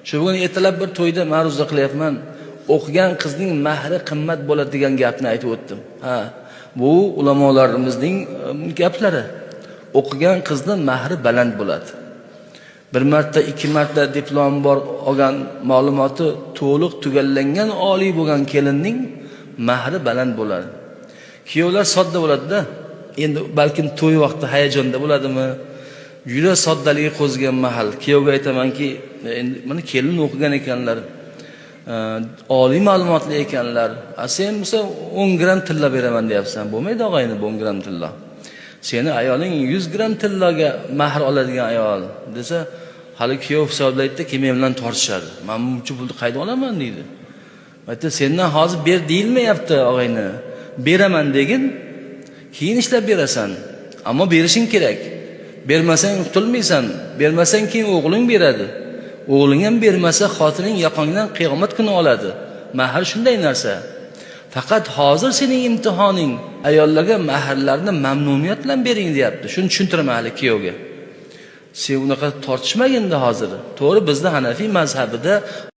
Shu bugun ertalab bir to'yda ma'ruza qilyapman. O'qigan qizning mahri qimmat bo'ladi degan gapni aytib o'tdim. Bu ulamolarimizning gaplari. O'qigan qizning mahri baland bo'ladi. Bir marta, ikki marta diplom bor olgan, ma'lumoti to'liq tugallangan oliy bo'lgan kelinning mahri baland bo'ladi. Kuyovlar sodda bo'ladi-da. Endi balkim to'y vaqti hayajonda bo'ladimi? Juda soddaligi qo'zgan mahal. Kuyovga aytamanki, endi mana kelin o'qigan ekanlar. Oliy ma'lumotli ekanlar. Sen bo'lsa 10 gram tilla beraman deyapsan. Bo'lmaydi og'ayni 10 gram tilla. Seni ayoling 100 gram tillaga mahr oladigan ayol desa, hali kuyov hisoblaydi-da, keyin bilan tortishadi. Men buncha pulni qayda olaman deydi. Aytdi, sendan hozir ber deyilmayapti og'ayni. Beraman degin, keyin ishlab berasan. Ammo berishing kerak. Bermasang qutulmaysan. Bermasang keyin o'g'ling beradi. O'g'ling ham bermasa, xotining yoqangdan qiyomat kuni oladi. Mahr shunday narsa. Faqat hozir sening imtihoning. Ayollarga mahrlarni mamnuniyat bilan bering deyapti. Shuni tushuntiraman hali kuyovga. Sen unaqa tortishmaginda hozir. To'g'ri, bizda Hanafiy mazhabida